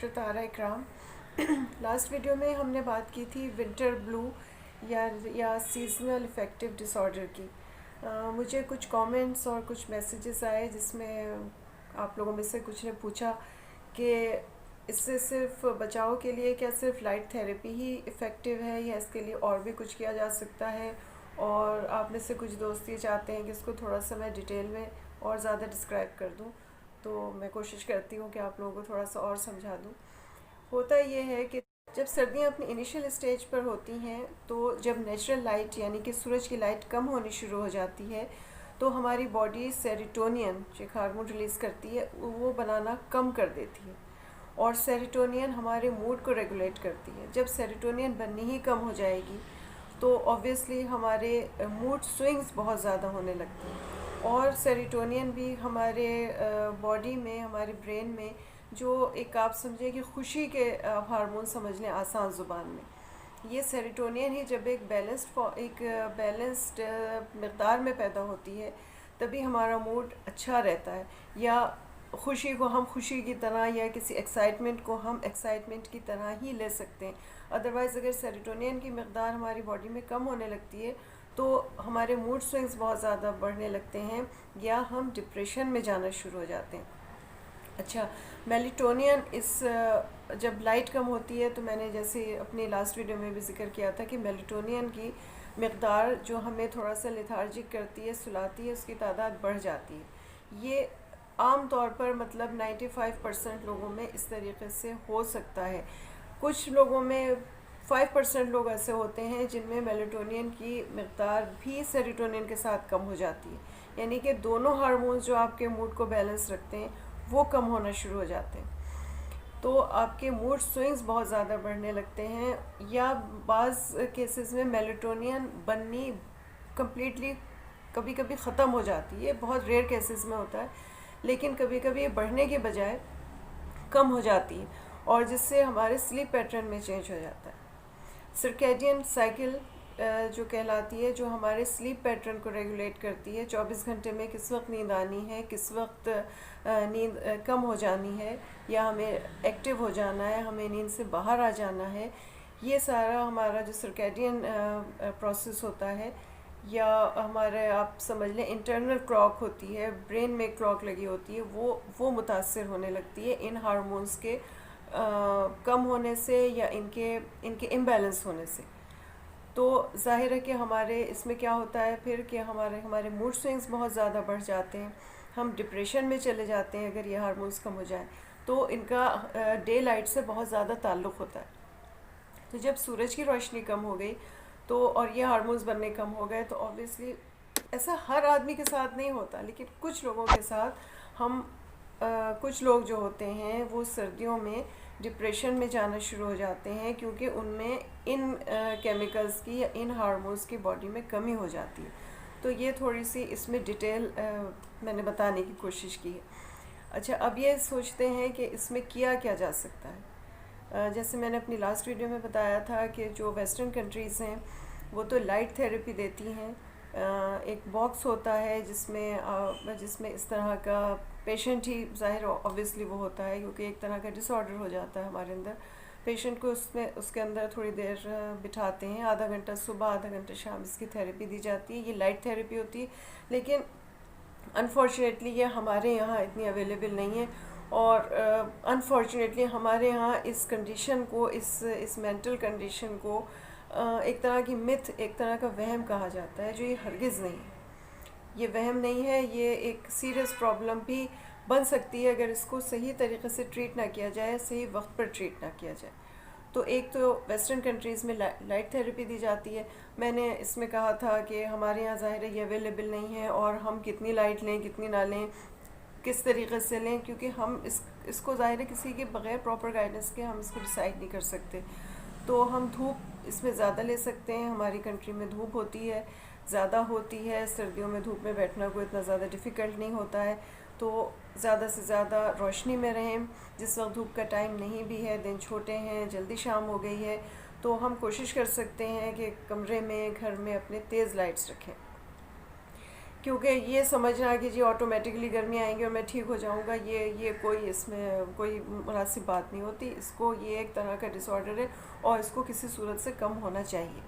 Doctor Tahira اکرام۔ Last video میں ہم نے بات کی تھی ونٹر بلو یا سیزنل افیکٹو ڈس آرڈر کی۔ مجھے کچھ کامنٹس اور کچھ میسیجز آئے جس میں آپ لوگوں میں سے کچھ نے پوچھا کہ اس سے صرف بچاؤ کے لیے کیا صرف لائٹ تھیراپی ہی افیکٹو ہے یا اس کے لیے اور بھی کچھ کیا جا سکتا ہے، اور آپ میں سے کچھ دوست یہ چاہتے ہیں کہ اس کو تھوڑا سا میں ڈیٹیل میں اور زیادہ ڈسکرائب کر دوں، تو میں کوشش کرتی ہوں کہ آپ لوگوں کو تھوڑا سا اور سمجھا دوں۔ ہوتا یہ ہے کہ جب سردیاں اپنی انیشیل اسٹیج پر ہوتی ہیں تو جب نیچرل لائٹ یعنی کہ سورج کی لائٹ کم ہونی شروع ہو جاتی ہے تو ہماری باڈی سیروٹونین جو ہارمون ریلیز کرتی ہے وہ بنانا کم کر دیتی ہے، اور سیروٹونین ہمارے موڈ کو ریگولیٹ کرتی ہے۔ جب سیروٹونین بننی ہی کم ہو جائے گی تو آبویسلی ہمارے موڈ سوئنگز بہت زیادہ ہونے لگتے ہیں، اور سیروٹونین بھی ہمارے باڈی میں، ہمارے برین میں جو ایک آپ سمجھیں کہ خوشی کے ہارمون سمجھ لیں آسان زبان میں، یہ سیروٹونین ہی جب ایک بیلنسڈ مقدار میں پیدا ہوتی ہے تبھی ہمارا موڈ اچھا رہتا ہے، یا خوشی کو ہم خوشی کی طرح یا کسی ایکسائٹمنٹ کو ہم ایکسائٹمنٹ کی طرح ہی لے سکتے ہیں۔ ادروائز اگر سیروٹونین کی مقدار ہماری باڈی میں کم ہونے لگتی ہے تو ہمارے موڈ سوئنگز بہت زیادہ بڑھنے لگتے ہیں یا ہم ڈپریشن میں جانا شروع ہو جاتے ہیں۔ اچھا، میلیٹونین جب لائٹ کم ہوتی ہے تو میں نے جیسے اپنی لاسٹ ویڈیو میں بھی ذکر کیا تھا کہ میلیٹونین کی مقدار جو ہمیں تھوڑا سا لیتھارجک کرتی ہے، سلاتی ہے، اس کی تعداد بڑھ جاتی ہے۔ یہ عام طور پر مطلب 95% لوگوں میں اس طریقے سے ہو سکتا ہے۔ کچھ لوگوں میں 5% لوگ ایسے ہوتے ہیں جن میں میلیٹونین کی مقدار بھی سیروٹونین کے ساتھ کم ہو جاتی ہے، یعنی کہ دونوں ہارمونز جو آپ کے موڈ کو بیلنس رکھتے ہیں وہ کم ہونا شروع ہو جاتے ہیں، تو آپ کے موڈ سوئنگز بہت زیادہ بڑھنے لگتے ہیں، یا بعض کیسز میں میلیٹونین بننی کمپلیٹلی کبھی کبھی ختم ہو جاتی ہے۔ یہ بہت ریئر کیسز میں ہوتا ہے، لیکن کبھی کبھی یہ بڑھنے کے بجائے کم ہو جاتی ہے، اور جس سے ہمارے سلیپ پیٹرن میں چینج ہو جاتا ہے۔ سرکیڈین سائیکل جو کہلاتی ہے، جو ہمارے سلیپ پیٹرن کو ریگولیٹ کرتی ہے، 24 گھنٹے میں کس وقت نیند آنی ہے، کس وقت نیند کم ہو جانی ہے، یا ہمیں ایکٹیو ہو جانا ہے، ہمیں نیند سے باہر آ جانا ہے، یہ سارا ہمارا جو سرکیڈین پروسیس ہوتا ہے، یا ہمارے آپ سمجھ لیں انٹرنل کلاک ہوتی ہے، برین میں کلاک لگی ہوتی ہے، وہ متاثر ہونے لگتی ہے ان ہارمونز کے کم ہونے سے یا ان کے امبیلنس ہونے سے۔ تو ظاہر ہے کہ ہمارے اس میں کیا ہوتا ہے پھر کہ ہمارے موڈ سوئنگز بہت زیادہ بڑھ جاتے ہیں، ہم ڈپریشن میں چلے جاتے ہیں اگر یہ ہارمونز کم ہو جائیں، تو ان کا ڈے لائٹ سے بہت زیادہ تعلق ہوتا ہے۔ تو جب سورج کی روشنی کم ہو گئی تو اور یہ ہارمونز بننے کم ہو گئے تو آبویسلی ایسا ہر آدمی کے ساتھ نہیں ہوتا، لیکن کچھ لوگوں کے ساتھ کچھ لوگ جو ہوتے ہیں وہ سردیوں میں ڈپریشن میں جانا شروع ہو جاتے ہیں، کیونکہ ان میں ان کیمیکلز کی یا ان ہارمونز کی باڈی میں کمی ہو جاتی ہے۔ تو یہ تھوڑی سی اس میں ڈیٹیل میں نے بتانے کی کوشش کی ہے۔ اچھا، اب یہ سوچتے ہیں کہ اس میں کیا جا سکتا ہے۔ جیسے میں نے اپنی لاسٹ ویڈیو میں بتایا تھا کہ جو ویسٹرن کنٹریز ہیں وہ تو لائٹ تھیراپی دیتی ہیں، ایک باکس ہوتا ہے جس میں اس طرح کا پیشنٹ ہی ظاہر اوبویسلی وہ ہوتا ہے، کیونکہ ایک طرح کا ڈس آرڈر ہو جاتا ہے ہمارے اندر۔ پیشنٹ کو اس کے اندر تھوڑی دیر بٹھاتے ہیں، آدھا گھنٹہ صبح آدھا گھنٹہ شام اس کی تھیراپی دی جاتی ہے، یہ لائٹ تھیراپی ہوتی ہے، لیکن انفارچونیٹلی یہ ہمارے یہاں اتنی اویلیبل نہیں ہے، اور انفارچونیٹلی ہمارے یہاں اس کنڈیشن کو اس مینٹل کنڈیشن کو ایک طرح کی متھ، ایک طرح کا وہم کہا جاتا ہے، جو یہ ہرگز نہیں ہے۔ یہ وہم نہیں ہے، یہ ایک سیریس پرابلم بھی بن سکتی ہے اگر اس کو صحیح طریقے سے ٹریٹ نہ کیا جائے، صحیح وقت پر ٹریٹ نہ کیا جائے۔ تو ایک تو ویسٹرن کنٹریز میں لائٹ تھیراپی دی جاتی ہے۔ میں نے اس میں کہا تھا کہ ہمارے یہاں ظاہر ہے یہ اویلیبل نہیں ہے، اور ہم کتنی لائٹ لیں کتنی نہ لیں، کس طریقے سے لیں، کیونکہ ہم اس کو ظاہر ہے کسی کے بغیر پراپر گائیڈنس کے ہم اس کو ڈیسائیڈ نہیں کر سکتے۔ تو ہم دھوپ اس میں زیادہ لے سکتے ہیں، ہماری کنٹری میں دھوپ ہوتی ہے، زیادہ ہوتی ہے، سردیوں میں دھوپ میں بیٹھنا کوئی اتنا زیادہ ڈیفیکلٹ نہیں ہوتا ہے، تو زیادہ سے زیادہ روشنی میں رہیں۔ جس وقت دھوپ کا ٹائم نہیں بھی ہے، دن چھوٹے ہیں، جلدی شام ہو گئی ہے، تو ہم کوشش کر سکتے ہیں کہ کمرے میں، گھر میں اپنے تیز لائٹس رکھیں۔ کیونکہ یہ سمجھنا کہ جی آٹومیٹکلی گرمی آئیں گی اور میں ٹھیک ہو جاؤں گا، یہ کوئی اس میں کوئی مناسب بات نہیں ہوتی. اس کو یہ ایک طرح کا ڈس آرڈر ہے اور اس کو کسی صورت سے کم ہونا چاہیے.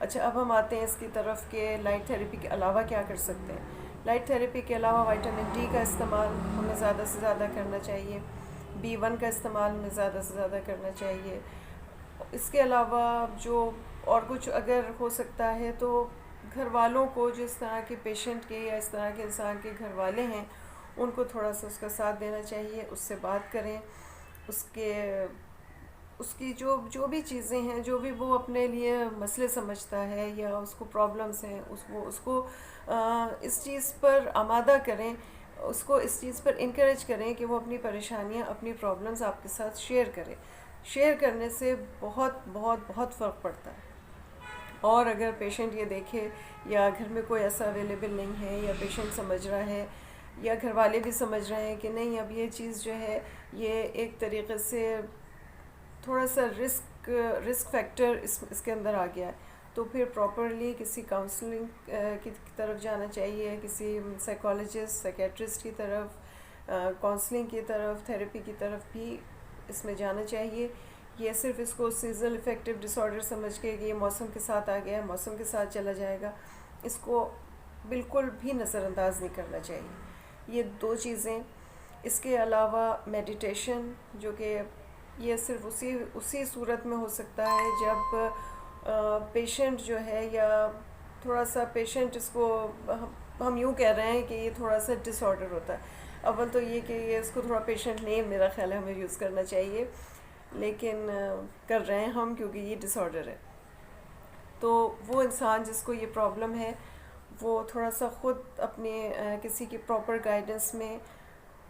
اچھا، اب ہم آتے ہیں اس کی طرف کہ لائٹ تھیراپی کے علاوہ کیا کر سکتے ہیں. لائٹ تھیراپی کے علاوہ وائٹامن ڈی کا استعمال ہمیں زیادہ سے زیادہ کرنا چاہیے. B1 کا استعمال ہمیں زیادہ سے زیادہ کرنا چاہیے. اس کے علاوہ جو اور کچھ اگر ہو سکتا ہے تو گھر والوں کو، جو اس طرح کے پیشنٹ کے یا اس طرح کے انسان کے گھر والے ہیں، ان کو تھوڑا سا اس کا ساتھ دینا چاہیے. اس سے بات کریں، اس کی جو بھی چیزیں ہیں، جو بھی وہ اپنے لیے مسئلے سمجھتا ہے یا اس کو پرابلمس ہیں، اس کو اس چیز پر آمادہ کریں، اس کو اس چیز پر انکریج کریں کہ وہ اپنی پریشانیاں، اپنی پرابلمس آپ کے ساتھ شیئر کرے. شیئر کرنے سے بہت بہت بہت فرق پڑتا ہے. اور اگر پیشنٹ یہ دیکھے یا گھر میں کوئی ایسا اویلیبل نہیں ہے یا پیشنٹ سمجھ رہا ہے یا گھر والے بھی سمجھ رہے ہیں کہ نہیں، اب یہ چیز جو ہے یہ ایک طریقے سے تھوڑا سا رسک فیکٹر اس کے اندر آ گیا ہے، تو پھر پراپرلی کسی کاؤنسلنگ کی طرف جانا چاہیے، کسی سائیکالوجسٹ، سائیکیٹرسٹ کی طرف، کاؤنسلنگ کی طرف، تھیراپی کی طرف بھی اس میں جانا چاہیے. یہ صرف اس کو سیزنل افیکٹو ڈس آرڈر سمجھ کے کہ یہ موسم کے ساتھ آ گیا ہے، موسم کے ساتھ چلا جائے گا، اس کو بالکل بھی نظر انداز نہیں کرنا چاہیے. یہ دو چیزیں. اس کے علاوہ میڈیٹیشن، جو کہ یہ صرف اسی صورت میں ہو سکتا ہے جب پیشنٹ جو ہے، یا تھوڑا سا پیشنٹ، اس کو ہم یوں کہہ رہے ہیں کہ یہ تھوڑا سا ڈس آرڈر ہوتا ہے. اول تو یہ کہ یہ اس کو تھوڑا پیشنٹ نیم میرا خیال ہے ہمیں یوز کرنا چاہیے، لیکن کر رہے ہیں ہم کیونکہ یہ ڈس آرڈر ہے. تو وہ انسان جس کو یہ پرابلم ہے، وہ تھوڑا سا خود اپنے کسی کی پراپر گائیڈنس میں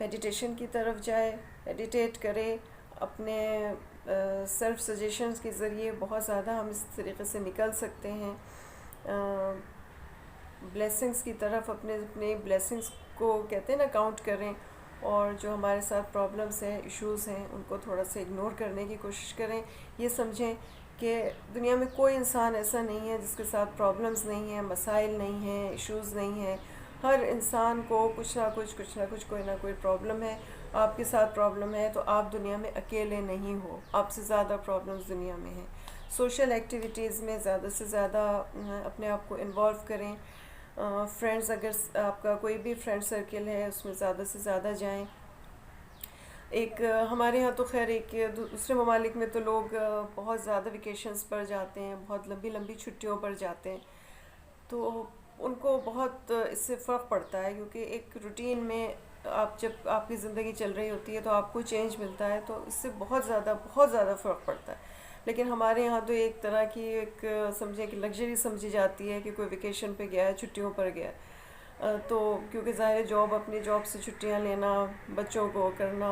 میڈیٹیشن کی طرف جائے، میڈیٹیٹ کرے. اپنے سیلف سجیشنز کے ذریعے بہت زیادہ ہم اس طریقے سے نکل سکتے ہیں. بلیسنگز کی طرف اپنے بلیسنگز کو کہتے ہیں نا، کاؤنٹ کریں، اور جو ہمارے ساتھ پرابلمس ہیں، ایشوز ہیں، ان کو تھوڑا سا اگنور کرنے کی کوشش کریں. یہ سمجھیں کہ دنیا میں کوئی انسان ایسا نہیں ہے جس کے ساتھ پرابلمس نہیں ہیں، مسائل نہیں ہیں، ایشوز نہیں ہیں. ہر انسان کو کچھ نہ کچھ کوئی نہ کوئی پرابلم ہے. آپ کے ساتھ پرابلم ہے تو آپ دنیا میں اکیلے نہیں ہو، آپ سے زیادہ پرابلمس دنیا میں ہیں. سوشل ایکٹیویٹیز میں زیادہ سے زیادہ اپنے آپ کو انوالو کریں. فرینڈز، اگر آپ کا کوئی بھی فرینڈ سرکل ہے، اس میں زیادہ سے زیادہ جائیں. ہمارے ہاں تو خیر دوسرے ممالک میں تو لوگ بہت زیادہ ویکیشنز پر جاتے ہیں، بہت لمبی لمبی چھٹیوں پر جاتے ہیں، تو ان کو بہت اس سے فرق پڑتا ہے. کیونکہ ایک روٹین میں جب آپ کی زندگی چل رہی ہوتی ہے تو آپ کو چینج ملتا ہے، تو اس سے بہت زیادہ فرق پڑتا ہے. لیکن ہمارے یہاں تو ایک طرح کی سمجھیں کہ لگژری سمجھی جاتی ہے کہ کوئی ویکیشن پہ گیا ہے، چھٹیوں پر گیا ہے. تو کیونکہ ظاہر اپنی جاب سے چھٹیاں لینا، بچوں کو کرنا،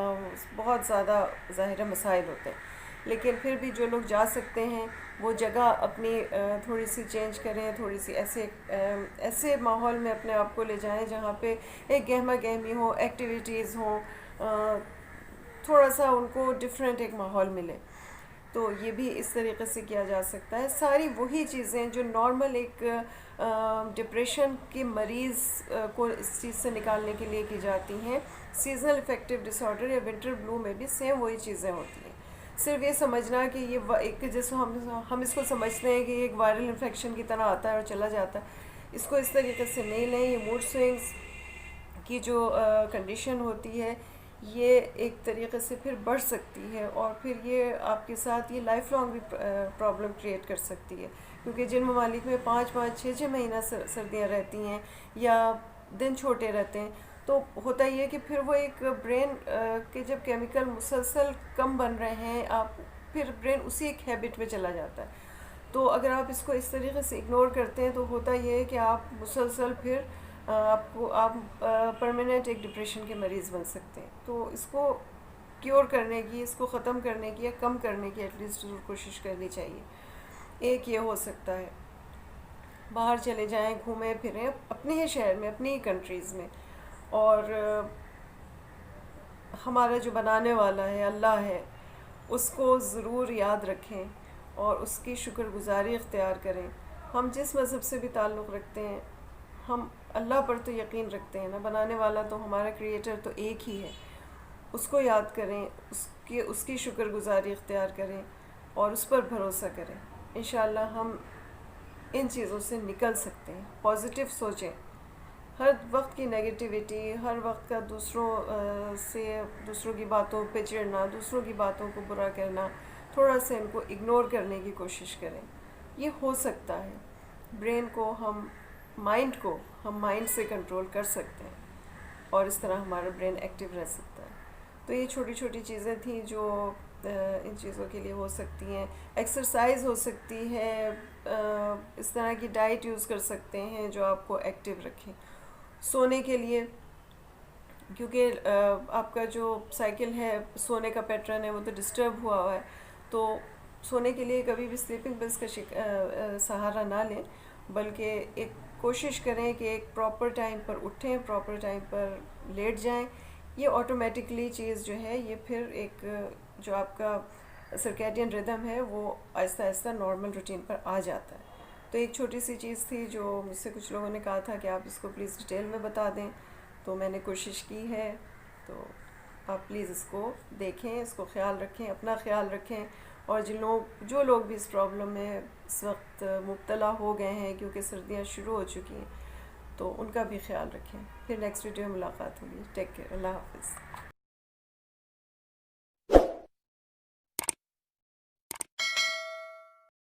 بہت زیادہ ظاہر مسائل ہوتے ہیں. لیکن پھر بھی جو لوگ جا سکتے ہیں وہ جگہ اپنی تھوڑی سی چینج کریں، تھوڑی سی ایسے ماحول میں اپنے آپ کو لے جائیں جہاں پہ ایک گہما گہمی ہو، ایکٹیویٹیز ہوں، تھوڑا سا ان کو ڈفرینٹ ایک ماحول ملے. تو یہ بھی اس طریقے سے کیا جا سکتا ہے. ساری وہی چیزیں جو نارمل ایک ڈپریشن کے مریض کو اس چیز سے نکالنے کے لیے کی جاتی ہیں، سیزنل افیکٹو ڈس آرڈر یا ونٹر بلو میں بھی سیم وہی چیزیں ہوتی ہیں. صرف یہ سمجھنا کہ یہ ایک جیسے ہم اس کو سمجھتے ہیں کہ یہ ایک وائرل انفیکشن کی طرح آتا ہے اور چلا جاتا ہے. اس کو اس طریقے سے نہیں لیں. یہ موڈ سوئنگز کی جو کنڈیشن ہوتی ہے، یہ ایک طریقے سے پھر بڑھ سکتی ہے، اور پھر یہ آپ کے ساتھ یہ لائف لانگ بھی پرابلم کریٹ کر سکتی ہے. کیونکہ جن ممالک میں 5-5 6 مہینہ سردیاں رہتی ہیں یا دن چھوٹے رہتے ہیں، تو ہوتا یہ ہے کہ پھر وہ ایک برین کے جب کیمیکل مسلسل کم بن رہے ہیں، پھر برین اسی ایک ہیبٹ میں چلا جاتا ہے. تو اگر آپ اس کو اس طریقے سے اگنور کرتے ہیں تو ہوتا یہ ہے کہ آپ مسلسل پھر آپ پرماننٹ ایک ڈپریشن کے مریض بن سکتے ہیں. تو اس کو کیور کرنے کی، اس کو ختم کرنے کی یا کم کرنے کی ایٹ لیسٹ ضرور کوشش کرنی چاہیے. ایک یہ ہو سکتا ہے، باہر چلے جائیں، گھومیں پھریں اپنے ہی شہر میں، اپنی ہی کنٹریز میں، اور ہمارا جو بنانے والا ہے اللہ ہے، اس کو ضرور یاد رکھیں اور اس کی شکر گزاری اختیار کریں. ہم جس مذہب سے بھی تعلق رکھتے ہیں، ہم اللہ پر تو یقین رکھتے ہیں نا، بنانے والا تو ہمارا کریٹر تو ایک ہی ہے، اس کو یاد کریں، اس کی شکر گزاری اختیار کریں اور اس پر بھروسہ کریں. انشاءاللہ ہم ان چیزوں سے نکل سکتے ہیں. پازیٹیو سوچیں، ہر وقت کی نگیٹیوٹی، ہر وقت کا دوسروں کی باتوں پہ چڑھنا، دوسروں کی باتوں کو برا کرنا، تھوڑا سا ان کو اگنور کرنے کی کوشش کریں. یہ ہو سکتا ہے. برین کو ہم مائنڈ سے کنٹرول کر سکتے ہیں اور اس طرح ہمارا برین ایکٹیو رہ سکتا ہے. تو یہ چھوٹی چھوٹی چیزیں تھیں جو ان چیزوں کے لیے ہو سکتی ہیں. ایکسرسائز ہو سکتی ہے، اس طرح کی ڈائٹ یوز کر سکتے ہیں جو آپ کو ایکٹیو رکھیں. سونے کے لیے، کیونکہ آپ کا جو سائیکل ہے، سونے کا پیٹرن ہے، وہ تو ڈسٹرب ہوا ہے، تو سونے کے لیے کبھی بھی سلیپنگ پلس کا سہارا نہ لیں، بلکہ ایک کوشش کریں کہ ایک پراپر ٹائم پر اٹھیں، پراپر ٹائم پر لیٹ جائیں. یہ آٹومیٹکلی چیز جو ہے، یہ پھر ایک جو آپ کا سرکیڈین ردم ہے وہ آہستہ آہستہ نارمل روٹین پر آ جاتا ہے. تو ایک چھوٹی سی چیز تھی جو مجھ سے کچھ لوگوں نے کہا تھا کہ آپ اس کو پلیز ڈیٹیل میں بتا دیں، تو میں نے کوشش کی ہے. تو آپ پلیز اس کو دیکھیں، اس کو خیال رکھیں، اپنا خیال رکھیں، اور جو لوگ بھی اس پرابلم میں اس وقت مبتلا ہو گئے ہیں کیونکہ سردیاں شروع ہو چکی ہیں، تو ان کا بھی خیال رکھیں. پھر نیکسٹ ویڈیو میں ملاقات ہوگی. Take care. اللہ حافظ.